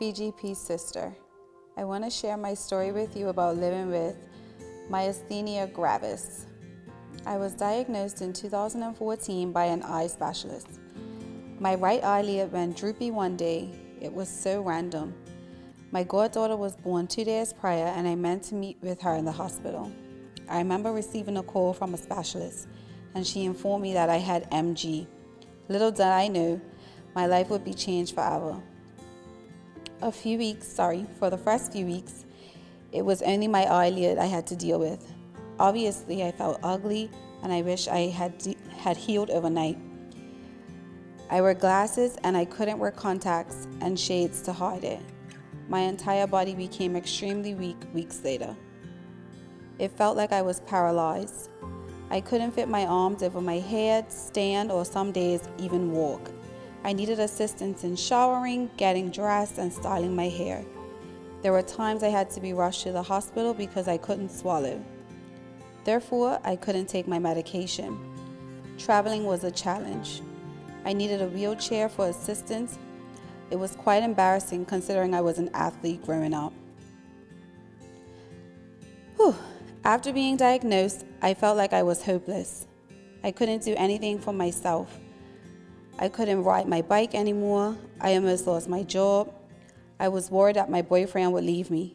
BGP sister. I want to share my story with you about living with Myasthenia Gravis. I was diagnosed in 2014 by an eye specialist. My right eyelid went droopy one day. It was so random. My goddaughter was born 2 days prior and I meant to meet with her in the hospital. I remember receiving a call from a specialist and she informed me that I had MG. Little did I know, my life would be changed forever. For the first few weeks, it was only my eyelid I had to deal with. Obviously, I felt ugly and I wish I had healed overnight. I wore glasses and I couldn't wear contacts and shades to hide it. My entire body became extremely weak weeks later. It felt like I was paralyzed. I couldn't fit my arms over my head, stand, or some days even walk. I needed assistance in showering, getting dressed, and styling my hair. There were times I had to be rushed to the hospital because I couldn't swallow. Therefore, I couldn't take my medication. Traveling was a challenge. I needed a wheelchair for assistance. It was quite embarrassing considering I was an athlete growing up. After being diagnosed, I felt like I was hopeless. I couldn't do anything for myself. I couldn't ride my bike anymore. I almost lost my job. I was worried that my boyfriend would leave me.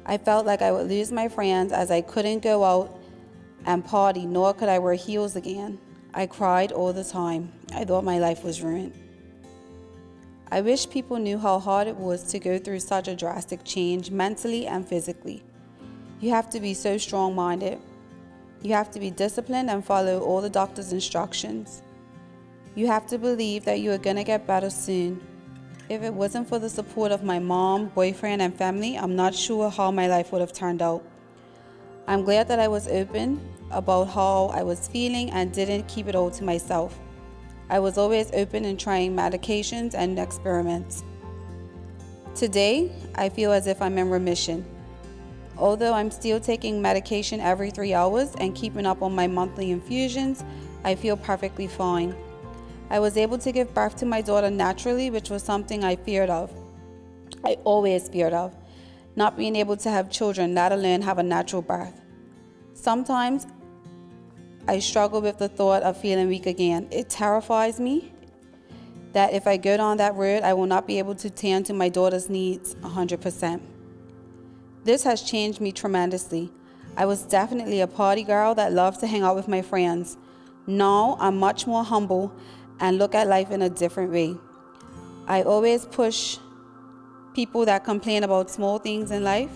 I felt like I would lose my friends as I couldn't go out and party, nor could I wear heels again. I cried all the time. I thought my life was ruined. I wish people knew how hard it was to go through such a drastic change mentally and physically. You have to be so strong-minded. You have to be disciplined and follow all the doctor's instructions. You have to believe that you are going to get better soon. If it wasn't for the support of my mom, boyfriend, and family, I'm not sure how my life would have turned out. I'm glad that I was open about how I was feeling and didn't keep it all to myself. I was always open in trying medications and experiments. Today, I feel as if I'm in remission. Although I'm still taking medication every 3 hours and keeping up on my monthly infusions, I feel perfectly fine. I was able to give birth to my daughter naturally, which was something I feared of. I always feared of, not being able to have children, let alone have a natural birth. Sometimes I struggle with the thought of feeling weak again. It terrifies me that if I go down that road, I will not be able to tend to my daughter's needs 100%. This has changed me tremendously. I was definitely a party girl that loved to hang out with my friends. Now I'm much more humble and look at life in a different way. I always push people that complain about small things in life.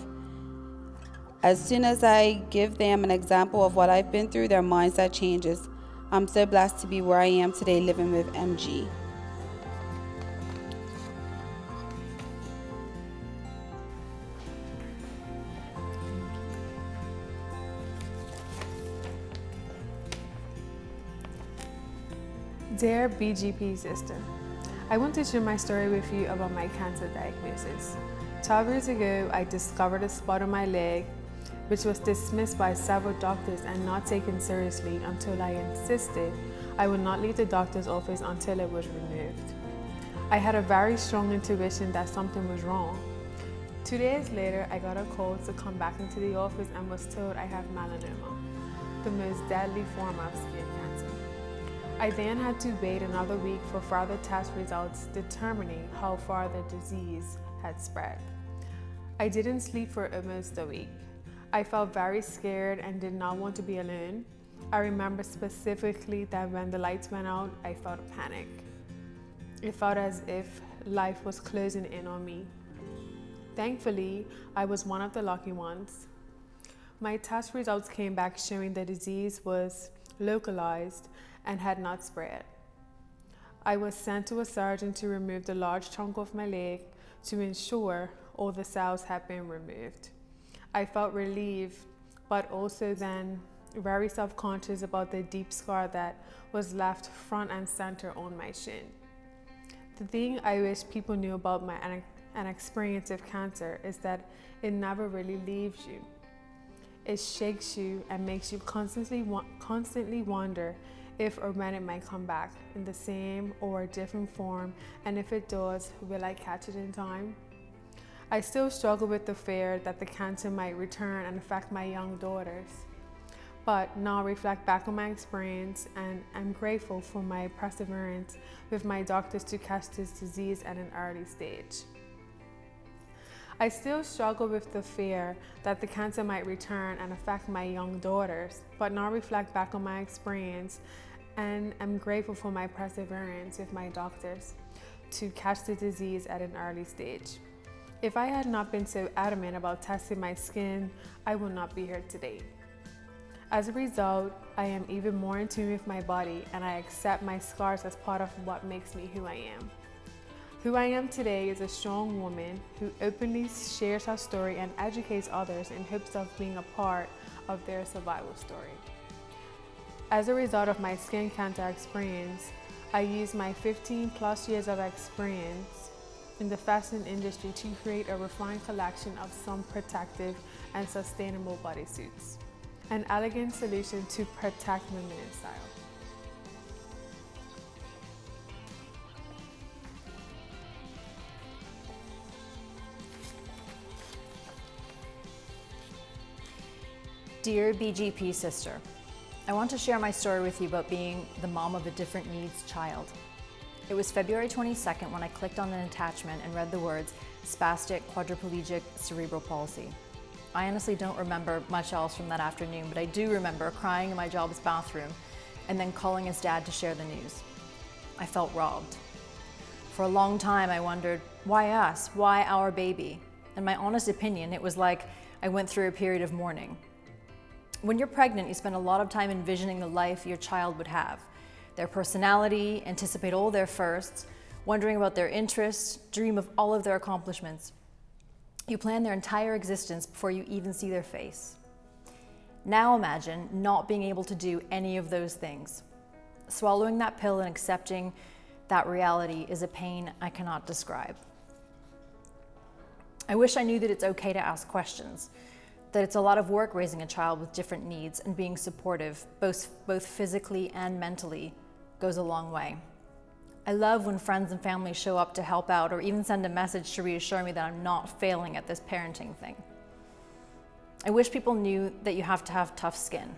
As soon as I give them an example of what I've been through, their mindset changes. I'm so blessed to be where I am today living with MG. Dear BGP sister, I want to share my story with you about my cancer diagnosis. 12 years ago, I discovered a spot on my leg, which was dismissed by several doctors and not taken seriously until I insisted I would not leave the doctor's office until it was removed. I had a very strong intuition that something was wrong. 2 days later, I got a call to come back into the office and was told I have melanoma, the most deadly form of skin cancer. I then had to wait another week for further test results determining how far the disease had spread. I didn't sleep for almost a week. I felt very scared and did not want to be alone. I remember specifically that when the lights went out, I felt a panic. It felt as if life was closing in on me. Thankfully, I was one of the lucky ones. My test results came back showing the disease was localized and had not spread. I was sent to a surgeon to remove the large chunk of my leg to ensure all the cells had been removed. I felt relieved, but also then very self-conscious about the deep scar that was left front and center on my shin. The thing I wish people knew about my experience of cancer is that it never really leaves you. It shakes you and makes you constantly wonder if or when it might come back, in the same or a different form, and if it does, will I catch it in time? I still struggle with the fear that the cancer might return and affect my young daughters. But now I reflect back on my experience and I'm grateful for my perseverance with my doctors to catch this disease at an early stage. I still struggle with the fear that the cancer might return and affect my young daughters, but now I reflect back on my experience and I'm grateful for my perseverance with my doctors to catch the disease at an early stage. If I had not been so adamant about testing my skin, I would not be here today. As a result, I am even more in tune with my body and I accept my scars as part of what makes me who I am. Who I am today is a strong woman who openly shares her story and educates others in hopes of being a part of their survival story. As a result of my skin cancer experience, I use my 15+ years of experience in the fashion industry to create a refined collection of some protective and sustainable bodysuits. An elegant solution to protect feminine style. Dear BGP sister, I want to share my story with you about being the mom of a different needs child. It was February 22nd when I clicked on an attachment and read the words spastic quadriplegic cerebral palsy. I honestly don't remember much else from that afternoon, but I do remember crying in my job's bathroom and then calling his dad to share the news. I felt robbed. For a long time I wondered, why us? Why our baby? In my honest opinion, it was like I went through a period of mourning. When you're pregnant, you spend a lot of time envisioning the life your child would have, their personality, anticipate all their firsts, wondering about their interests, dream of all of their accomplishments. You plan their entire existence before you even see their face. Now imagine not being able to do any of those things. Swallowing that pill and accepting that reality is a pain I cannot describe. I wish I knew that it's okay to ask questions, that it's a lot of work raising a child with different needs, and being supportive, both physically and mentally, goes a long way. I love when friends and family show up to help out or even send a message to reassure me that I'm not failing at this parenting thing. I wish people knew that you have to have tough skin.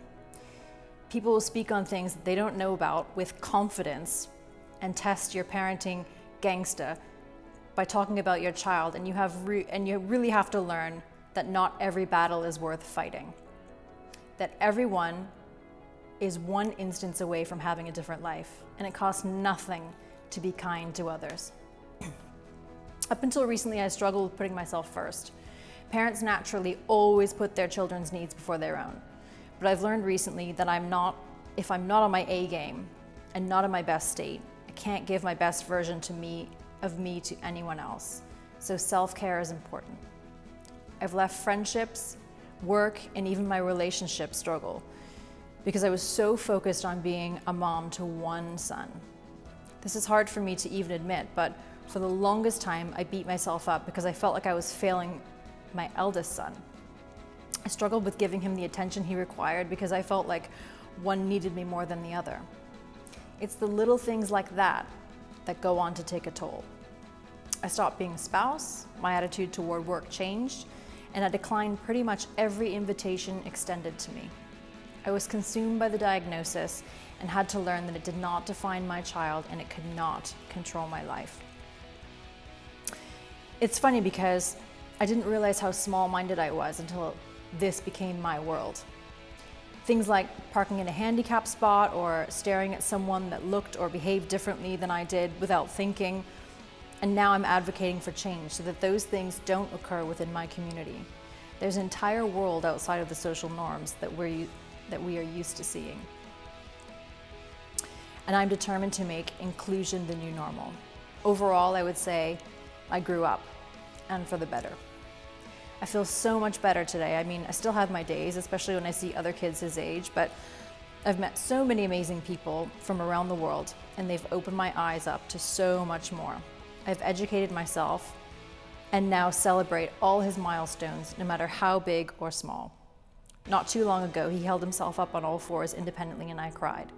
People will speak on things that they don't know about with confidence and test your parenting gangsta by talking about your child, and you really have to learn that not every battle is worth fighting. That everyone is one instance away from having a different life, and it costs nothing to be kind to others. Up until recently, I struggled with putting myself first. Parents naturally always put their children's needs before their own. But I've learned recently that if I'm not on my A game and not in my best state, I can't give my best version of me to anyone else. So self-care is important. I've left friendships, work, and even my relationship struggle because I was so focused on being a mom to one son. This is hard for me to even admit, but for the longest time, I beat myself up because I felt like I was failing my eldest son. I struggled with giving him the attention he required because I felt like one needed me more than the other. It's the little things like that that go on to take a toll. I stopped being a spouse, my attitude toward work changed, and I declined pretty much every invitation extended to me. I was consumed by the diagnosis and had to learn that it did not define my child and it could not control my life. It's funny because I didn't realize how small-minded I was until this became my world. Things like parking in a handicap spot or staring at someone that looked or behaved differently than I did without thinking. And now I'm advocating for change so that those things don't occur within my community. There's an entire world outside of the social norms that we are used to seeing. And I'm determined to make inclusion the new normal. Overall, I would say I grew up, and for the better. I feel so much better today. I mean, I still have my days, especially when I see other kids his age, but I've met so many amazing people from around the world, and they've opened my eyes up to so much more. I've educated myself and now celebrate all his milestones, no matter how big or small. Not too long ago, he held himself up on all fours independently and I cried.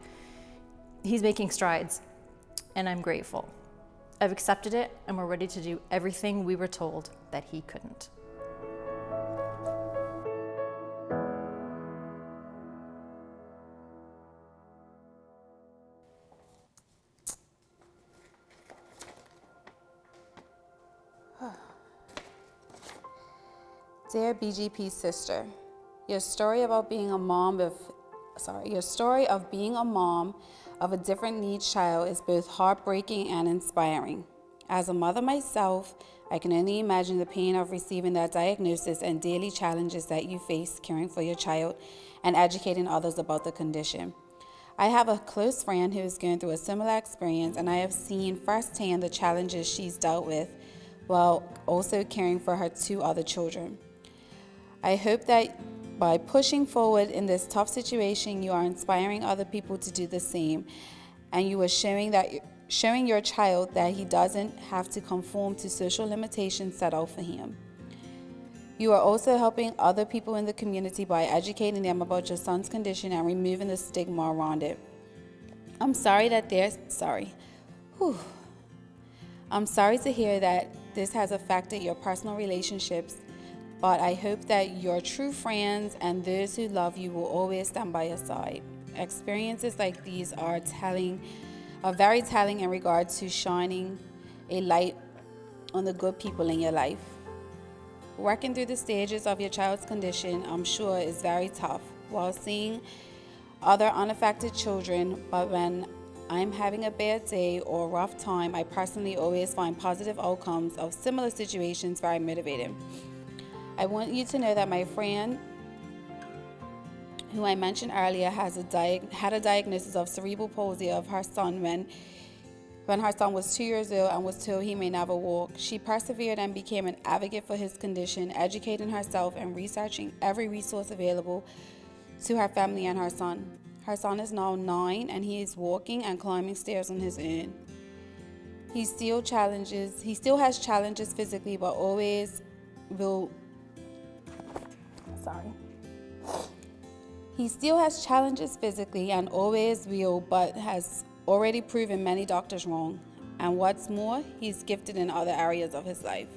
He's making strides and I'm grateful. I've accepted it, and we're ready to do everything we were told that he couldn't. Dear BGP sister, your story of being a mom of a different needs child is both heartbreaking and inspiring. As a mother myself, I can only imagine the pain of receiving that diagnosis and daily challenges that you face caring for your child and educating others about the condition. I have a close friend who is going through a similar experience, and I have seen firsthand the challenges she's dealt with while also caring for her 2 other children. I hope that by pushing forward in this tough situation, you are inspiring other people to do the same, and you are showing your child that he doesn't have to conform to social limitations set out for him. You are also helping other people in the community by educating them about your son's condition and removing the stigma around it. I'm sorry to hear that this has affected your personal relationships, but I hope that your true friends and those who love you will always stand by your side. Experiences like these are very telling in regard to shining a light on the good people in your life. Working through the stages of your child's condition, I'm sure, is very tough while seeing other unaffected children, but when I'm having a bad day or a rough time, I personally always find positive outcomes of similar situations very motivating. I want you to know that my friend, who I mentioned earlier, had a diagnosis of cerebral palsy of her son when her son was 2 years old and was told he may never walk. She persevered and became an advocate for his condition, educating herself and researching every resource available to her family and her son. Her son is now 9 and he is walking and climbing stairs on his own. He still has challenges physically, but He still has challenges physically and always will, but has already proven many doctors wrong. And what's more, he's gifted in other areas of his life.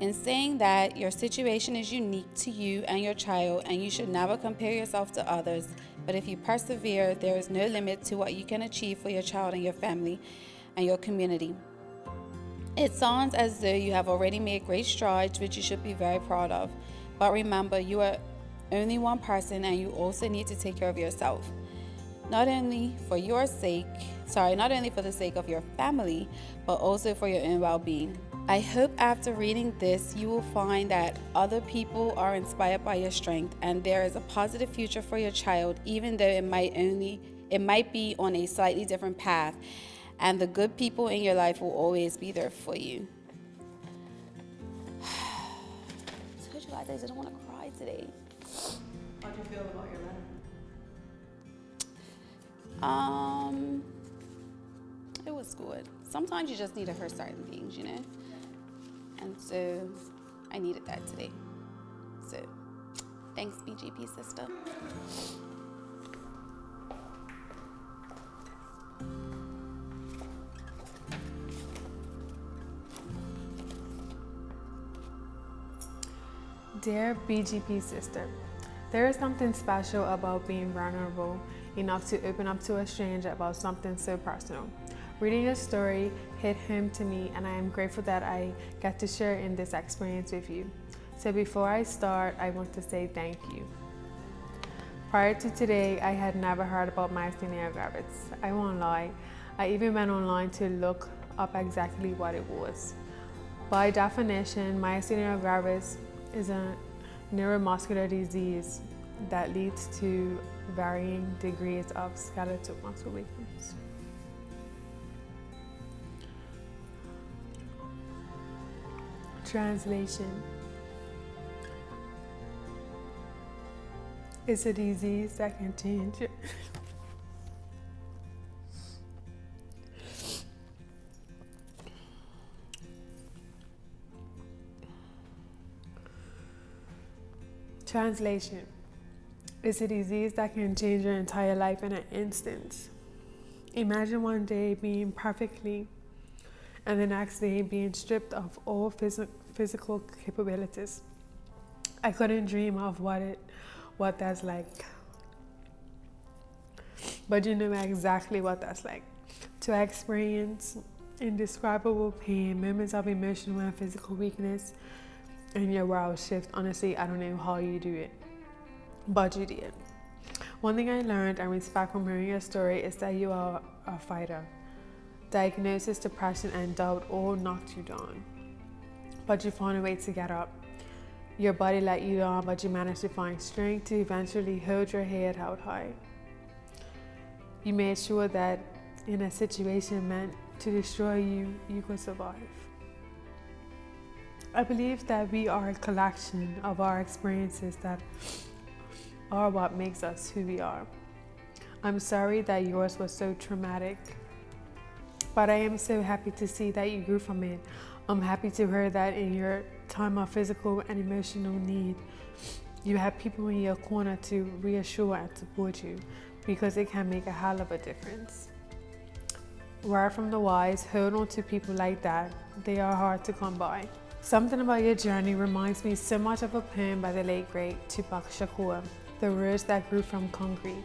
In saying that, your situation is unique to you and your child, and you should never compare yourself to others. But if you persevere, there is no limit to what you can achieve for your child and your family and your community. It sounds as though you have already made great strides, which you should be very proud of. But remember, you are only one person, and you also need to take care of yourself. Not only for the sake of your family, but also for your own well-being. I hope after reading this, you will find that other people are inspired by your strength, and there is a positive future for your child, even though it might be on a slightly different path, and the good people in your life will always be there for you. I told you guys I didn't want to cry today. How do you feel about your letter? It was good. Sometimes you just need to hear certain things, you know? And so I needed that today. So thanks, BGP sister. Dear BGP sister, there is something special about being vulnerable enough to open up to a stranger about something so personal. Reading your story hit home to me, and I am grateful that I get to share in this experience with you. So before I start, I want to say thank you. Prior to today, I had never heard about Myasthenia Gravis. I won't lie, I even went online to look up exactly what it was. By definition, Myasthenia Gravis is a neuromuscular disease that leads to varying degrees of skeletal muscle weakness. Translation: it's a disease that can change your Translation: it's a disease that can change your entire life in an instant. Imagine one day being perfectly and the next day being stripped of all physical capabilities. I couldn't dream of what that's like. But you know exactly what that's like. To experience indescribable pain, moments of emotional and physical weakness, and your world shift. Honestly, I don't know how you do it, but you did. One thing I learned and respect from hearing your story is that you are a fighter. Diagnosis, depression, and doubt all knocked you down, but you found a way to get up. Your body let you down, but you managed to find strength to eventually hold your head held high. You made sure that in a situation meant to destroy you, you could survive. I believe that we are a collection of our experiences that are what makes us who we are. I'm sorry that yours was so traumatic, but I am so happy to see that you grew from it. I'm happy to hear that in your time of physical and emotional need, you have people in your corner to reassure and support you, because it can make a hell of a difference. Word from the wise, hold on to people like that. They are hard to come by. Something about your journey reminds me so much of a poem by the late great Tupac Shakur, The Rose That Grew from Concrete.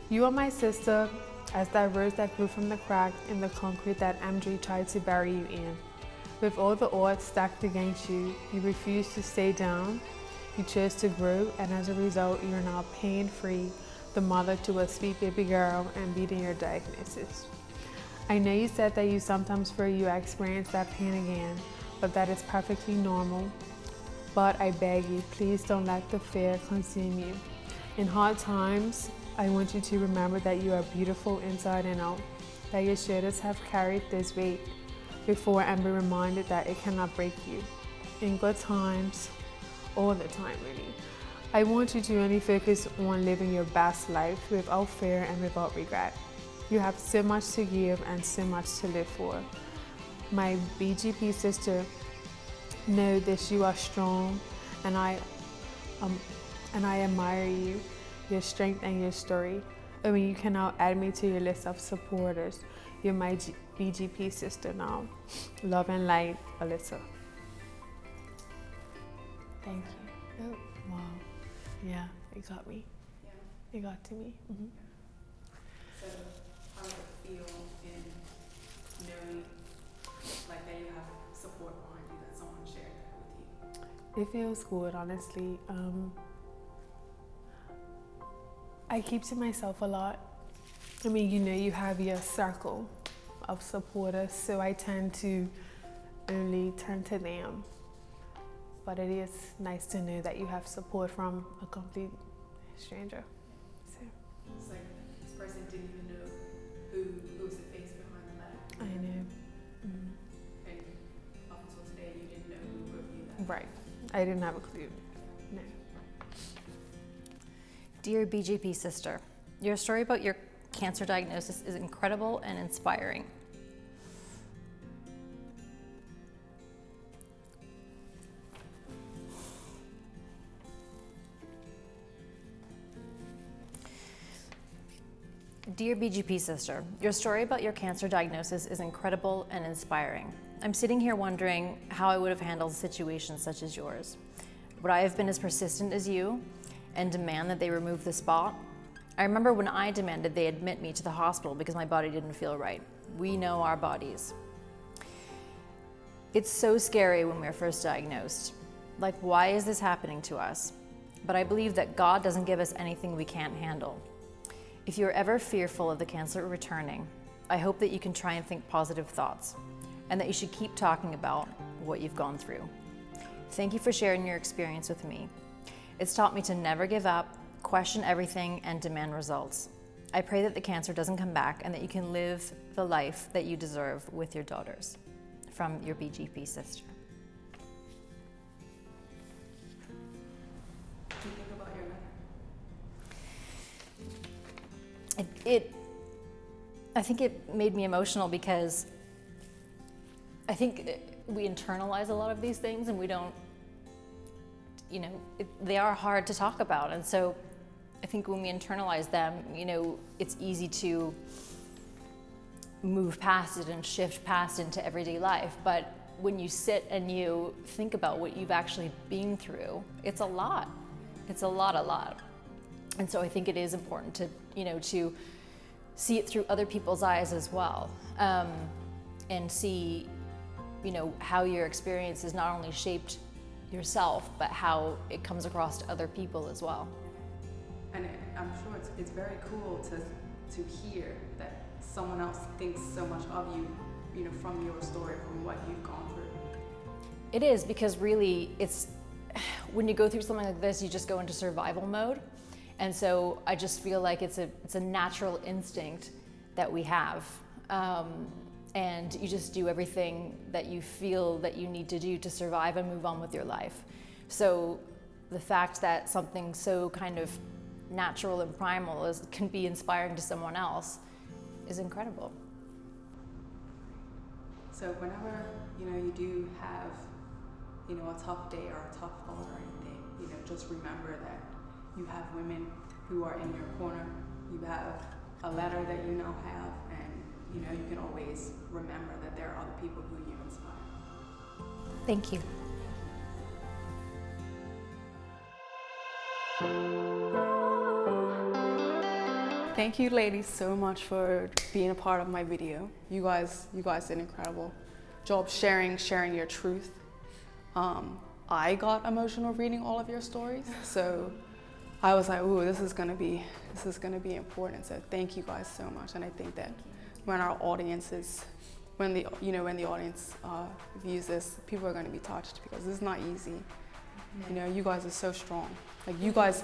You are my sister, as that rose that grew from the crack in the concrete that MJ tried to bury you in. With all the odds stacked against you, you refused to stay down. You chose to grow, and as a result, you're now pain-free, the mother to a sweet baby girl, and beating your diagnosis. I know you said that you sometimes feel you experience that pain again, but that is perfectly normal. But I beg you, please don't let the fear consume you. In hard times, I want you to remember that you are beautiful inside and out, that your shoulders have carried this weight before, and be reminded that it cannot break you. In good times, all the time really. I want you to only focus on living your best life without fear and without regret. You have so much to give and so much to live for. My BGP sister, know that you are strong, and I admire you, your strength and your story. I mean, you can now add me to your list of supporters. You're my BGP sister now. Love and light, Alyssa. Thank you. Oh, wow. Yeah, it got me. Yeah. It got to me. Mm-hmm. So, how does it feel in knowing like that you have support behind you, that someone shared that with you? It feels good, honestly. I keep to myself a lot. I mean, you know, you have your circle of supporters, so I tend to only turn to them. But it is nice to know that you have support from a complete stranger. So. It's like this person didn't even know who's the face behind the letter. I know. Mm-hmm. And up until today, you didn't know who wrote you that. Right. I didn't have a clue. No. Dear BGP sister, your story about your cancer diagnosis is incredible and inspiring. Dear BGP sister, your story about your cancer diagnosis is incredible and inspiring. I'm sitting here wondering how I would have handled situations such as yours. Would I have been as persistent as you and demand that they remove the spot? I remember when I demanded they admit me to the hospital because my body didn't feel right. We know our bodies. It's so scary when we're first diagnosed. Like, why is this happening to us? But I believe that God doesn't give us anything we can't handle. If you're ever fearful of the cancer returning, I hope that you can try and think positive thoughts, and that you should keep talking about what you've gone through. Thank you for sharing your experience with me. It's taught me to never give up, question everything, and demand results. I pray that the cancer doesn't come back and that you can live the life that you deserve with your daughters. From your BGP sister. What do you think about your letter? I think it made me emotional because I think we internalize a lot of these things and we don't, you know, they are hard to talk about. And so I think when we internalize them, you know, it's easy to move past it and shift past into everyday life. But when you sit and you think about what you've actually been through, it's a lot. It's a lot. And so I think it is important to, to see it through other people's eyes as well, and see, how your experience has not only shaped yourself, but how it comes across to other people as well. And I'm sure it's very cool to hear that someone else thinks so much of you, from your story, from what you've gone through. It is, because really it's, when you go through something like this, you just go into survival mode. And so I just feel like it's a natural instinct that we have. And you just do everything that you feel that you need to do to survive and move on with your life. So the fact that something so kind of natural and primal can be inspiring to someone else is incredible. So whenever, you do have, a tough day or a tough thought or anything, just remember that you have women who are in your corner. You have a letter that you now have, and, you can always remember that there are other people who you inspire. Thank you. Thank you ladies so much for being a part of my video. You guys did an incredible job sharing your truth. I got emotional reading all of your stories, so I was like, ooh, this is gonna be important. So thank you guys so much. And I think that when our audiences, when the audience views this, people are gonna be touched, because this is not easy. You guys are so strong. Like you guys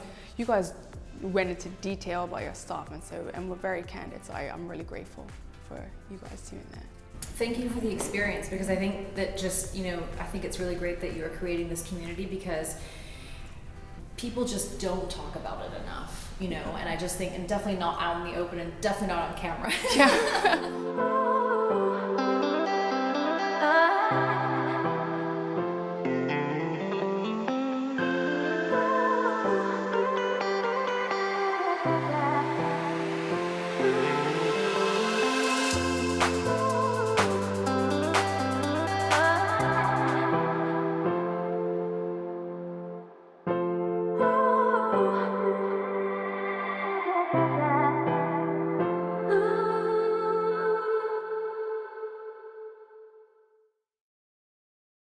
went into detail about your stuff, and we're very candid. So I'm really grateful for you guys doing that. Thank you for the experience, because I think that just, I think it's really great that you're creating this community, because people just don't talk about it enough, and I just think, and definitely not out in the open, and definitely not on camera. Yeah.